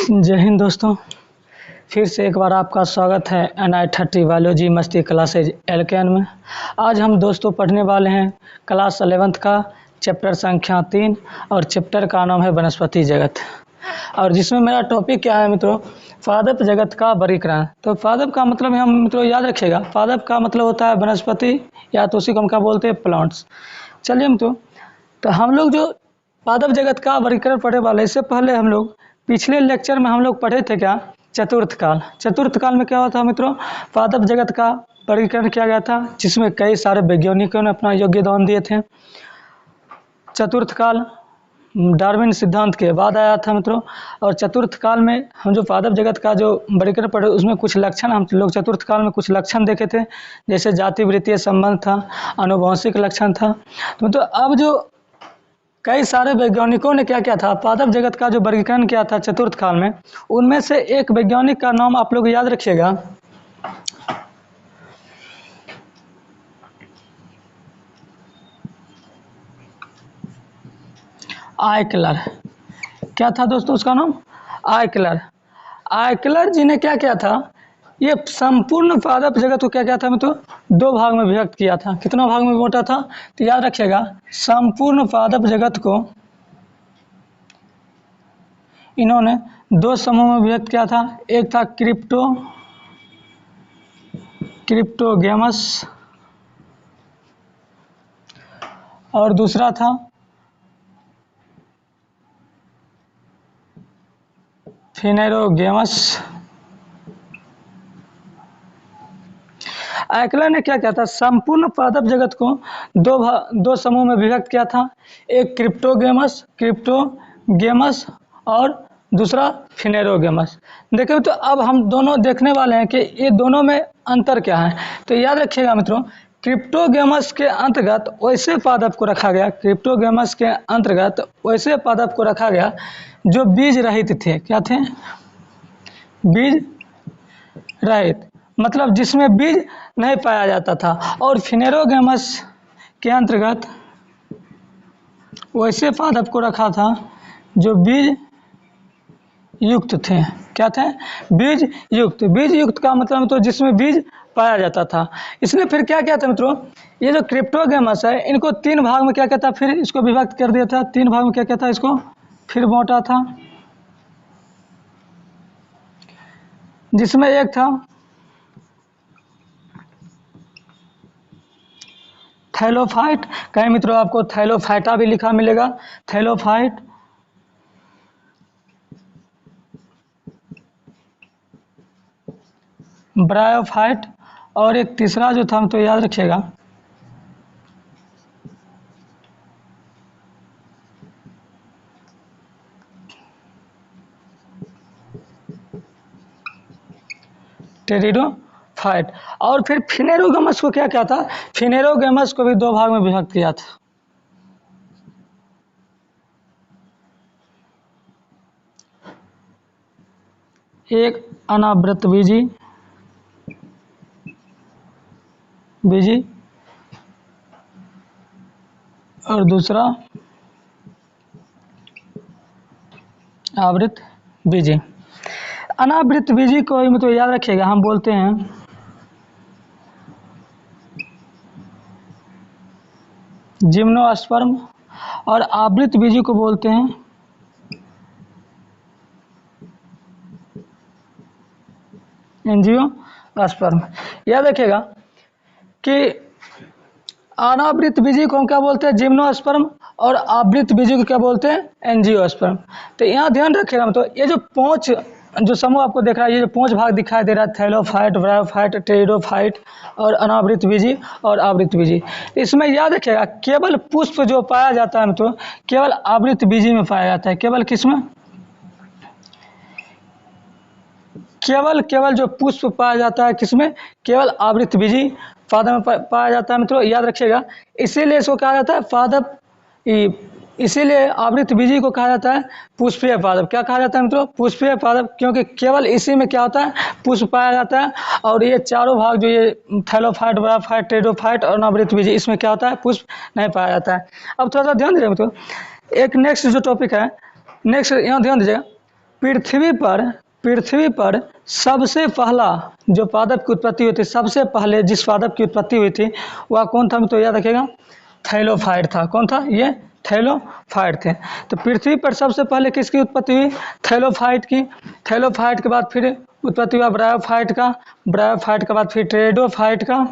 जय हिंद दोस्तों, फिर से एक बार आपका स्वागत है NI30 बायोलॉजी मस्ती क्लासेज LKN में। आज हम दोस्तों पढ़ने वाले हैं क्लास 11th का चैप्टर संख्या 3 और चैप्टर का नाम है वनस्पति जगत। और जिसमें मेरा टॉपिक क्या है मित्रों, पादप जगत का वर्गीकरण। तो पादप का मतलब हम मित्रों याद रखिएगा, पादप का मतलब होता है वनस्पति या तो उसी को हम क्या बोलते हैं प्लांट्स। चलिए मित्रों, तो हम लोग जो पादप जगत का वर्गीकरण पढ़ने वाले, इससे पहले हम लोग पिछले लेक्चर में हम लोग पढ़े थे क्या, चतुर्थ काल। चतुर्थ काल में क्या हुआ था मित्रों, पादप जगत का वर्गीकरण किया गया था, जिसमें कई सारे वैज्ञानिकों ने अपना योगदान दिए थे। चतुर्थ काल डार्विन सिद्धांत के बाद आया था मित्रों। और चतुर्थ काल में हम जो पादप जगत का जो वर्गीकरण पढ़े, उसमें कुछ लक्षण हम लोग चतुर्थ काल में कुछ लक्षण देखे थे, जैसे जाति वृत्तीय संबंध था, आनुवंशिक लक्षण था। तो अब जो कई सारे वैज्ञानिकों ने क्या किया था, पादप जगत का जो वर्गीकरण किया था चतुर्थ काल में, उनमें से एक वैज्ञानिक का नाम आप लोग याद रखिएगा, आयक्लर। क्या था दोस्तों उसका नाम, आयक्लर। आयक्लर जी ने क्या किया था, ये संपूर्ण पादप जगत को क्या किया था मित्रों, दो भाग में विभक्त किया था। कितना भाग में बांटा था, तो याद रखिएगा, संपूर्ण पादप जगत को इन्होंने दो समूह में विभक्त किया था। एक था क्रिप्टोगेमस और दूसरा था फिनेरोगेमस। आयक्लर ने क्या किया था, संपूर्ण पादप जगत को दो समूह में विभक्त किया था। एक क्रिप्टोगेमस और दूसरा फिनेरोगेमस। देखिए तो अब हम दोनों देखने वाले हैं कि ये दोनों में अंतर क्या है। तो याद रखिएगा मित्रों, क्रिप्टोगेमस के अंतर्गत वैसे पादप को रखा गया, क्रिप्टोगेमस के अंतर्गत वैसे पादप को रखा गया जो बीज रहित थे। क्या थे, बीज रहित, मतलब जिसमें बीज नहीं पाया जाता था। और फिनेरोगेमस के अंतर्गत वैसे पादप को रखा था जो बीज युक्त थे। क्या थे, बीज युक्त। बीज युक्त का मतलब तो जिसमें बीज पाया जाता था। इसने फिर क्या किया था मित्रों, ये जो क्रिप्टोगेमस है, इनको तीन भाग में क्या कहता, फिर इसको विभक्त कर दिया था। तीन भाग में क्या कहता, इसको फिर बांटा था, जिसमें एक था थैलोफाइट। कहीं मित्रों आपको थैलोफाइटा भी लिखा मिलेगा, थैलोफाइट। ब्रायोफाइट और एक तीसरा जो था, तो याद रखिएगा, टेरिडोफाइट। और फिर फिनेरोगेमस को क्या किया था, फिनेरोगेमस को भी दो भाग में विभक्त किया था। एक अनावृत बीजी और दूसरा आवृत बीजी। अनावृत बीजी को ही तो याद रखिएगा, हम बोलते हैं जिम्नोस्पर्म, और आवृत बीजी को बोलते हैं एंजियोस्पर्म। याद रखिएगा कि अनावृत बीजी को हम क्या बोलते हैं, जिम्नोस्पर्म, और आवृत बीजी को क्या बोलते हैं, एंजियोस्पर्म। तो यहाँ ध्यान रखिएगा, तो ये जो पांच जो समूह आपको दिख रहा है, ये जो पांच भाग दिखाई दे रहा है, थैलोफाइट, ब्रायोफाइट, टेरिडोफाइट और अनावृत बीजी और आवृत बीजी, इसमें याद रखिएगा केवल पुष्प जो पाया जाता है तो केवल आवृत बीजी में पाया जाता है। केवल किसमें, केवल जो पुष्प पाया जाता है किसमें, केवल आवृत बीजी पादप में पाया जाता है मित्रों, याद रखिएगा। इसीलिए इसको कहा जाता है पादप, इसीलिए आवृत बीजी को कहा जाता है पुष्पीय पादप। क्या कहा जाता है मित्रों, पुष्पीय पादप, क्योंकि केवल इसी में क्या होता है, पुष्प पाया जाता है। और ये चारों भाग जो ये थैलोफाइट, ब्रायोफाइट, टेरिडोफाइट और अनावृत बीजी, इसमें क्या होता है, पुष्प नहीं पाया जाता है। अब थोड़ा सा ध्यान दीजिए मित्रों, एक नेक्स्ट जो टॉपिक है, नेक्स्ट यहाँ ध्यान दीजिएगा, पृथ्वी पर सबसे पहला जो पादप की उत्पत्ति हुई थी, सबसे पहले जिस पादप की उत्पत्ति हुई थी वह कौन था? तो याद रखिएगा, थैलोफाइट था। कौन था? ये थैलोफाइट थे। तो पृथ्वी पर सबसे पहले किसकी उत्पत्ति हुई? थैलोफाइट की। थैलोफाइट के बाद फिर उत्पत्ति हुआ ब्रायोफाइट का। ब्रायोफाइट के बाद फिर टेरिडोफाइट का।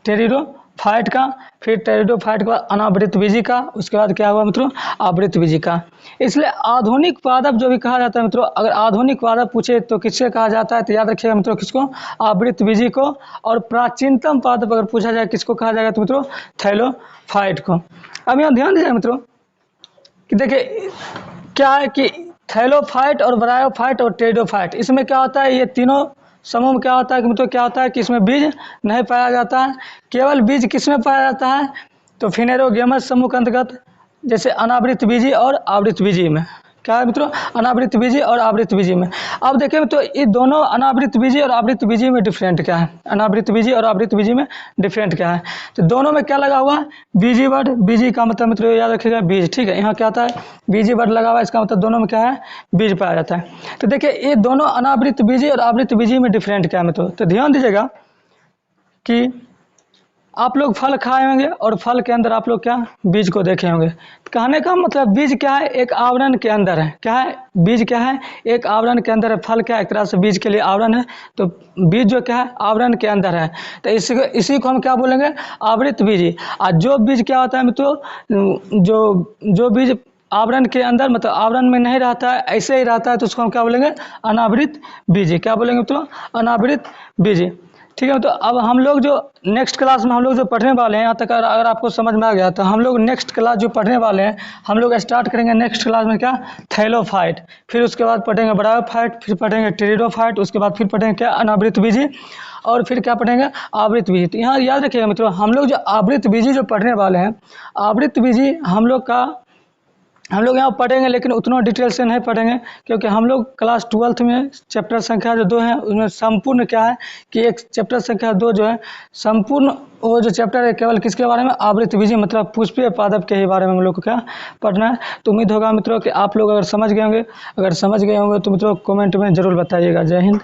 टेरिडोफाइट का। फिर टेरिडोफाइट के बाद अनावृतबीजी का। उसके बाद क्या हुआ मित्रों? आवृतबीजी का। इसलिए आधुनिक पादप जो भी कहा जाता है मित्रों, अगर आधुनिक पादप पूछे तो किससे कहा जाता है? तो याद रखिएगा मित्रों, किसको? आवृतबीजी को। और प्राचीनतम पादप अगर पूछा जाए किसको कहा जाएगा? तो मित्रों थैलोफाइट को। अब यहाँ ध्यान दीजिए मित्रों कि देखिए क्या है कि थैलोफाइट और ब्रायोफाइट और टेरिडोफाइट, इसमें क्या होता है? ये तीनों समूह में क्या होता है कि मित्रों, क्या होता है कि इसमें बीज नहीं पाया जाता है। केवल बीज किसमें पाया जाता है? तो फिनेरोगेमस समूह के अंतर्गत, जैसे अनावृत बीजी और आवृत बीजी में। क्या है मित्रों? अनावृत बीजी और आवृत बीजी में। अब देखिए मित्रों, ये दोनों अनावृत बीजी और आवृत बीजी में डिफरेंट क्या है? अनावृत बीजी और आवृत बीजी में डिफरेंट क्या है? तो दोनों में क्या लगा हुआ है? बीजी वर्ड। बीजी का मतलब मित्रों याद रखिएगा बीज, ठीक है। यहाँ क्या आता है? बीजी वर्ड लगा हुआ है, इसका मतलब दोनों में क्या है? बीज पाया जाता है। तो देखिए ये दोनों अनावृत बीजी और आवृत बीजी में डिफरेंट क्या है मित्रों? तो ध्यान दीजिएगा कि आप लोग फल खाए होंगे और फल के अंदर आप लोग क्या? बीज को देखे होंगे। कहने का मतलब बीज क्या है? एक आवरण के अंदर है। क्या है? बीज क्या है? एक आवरण के अंदर है। फल क्या है? एक तरह से बीज के लिए आवरण है। तो बीज जो क्या है? आवरण के अंदर है। तो इसी को हम क्या बोलेंगे? आवृत बीजी। और जो बीज क्या होता है मित्रों? जो बीज आवरण के अंदर, मतलब आवरण में नहीं रहता है, ऐसे ही रहता है, तो उसको हम क्या बोलेंगे? अनावृत बीजी। क्या बोलेंगे मित्रों? अनावृत बीजी। ठीक है। तो अब हम लोग जो नेक्स्ट क्लास में हम लोग जो पढ़ने वाले हैं, यहाँ तक अगर आपको समझ में आ गया तो हम लोग नेक्स्ट क्लास जो पढ़ने वाले हैं, हम लोग स्टार्ट करेंगे नेक्स्ट क्लास में क्या? थैलोफाइट। फिर उसके बाद पढ़ेंगे ब्रायोफाइट, फिर पढ़ेंगे टेरिडोफाइट, उसके बाद फिर पढ़ेंगे क्या? अनावृत बीजी, और फिर क्या पढ़ेंगे? आवृत बीजी। तो यहाँ याद रखिएगा मित्रों, हम लोग जो आवृत बीजी जो पढ़ने वाले हैं, आवृत बीजी हम लोग यहाँ पढ़ेंगे, लेकिन उतना डिटेल से नहीं पढ़ेंगे, क्योंकि हम लोग क्लास 12th में चैप्टर संख्या जो 2 है उसमें संपूर्ण क्या है कि एक चैप्टर संख्या 2 जो है संपूर्ण वो जो चैप्टर है केवल किसके बारे में? आवृत बीजी, मतलब पुष्पीय पादप के ही बारे में हम लोग को क्या पढ़ना है। तो उम्मीद होगा मित्रों कि आप लोग अगर समझ गए होंगे तो मित्रों कमेंट में ज़रूर बताइएगा। जय हिंद।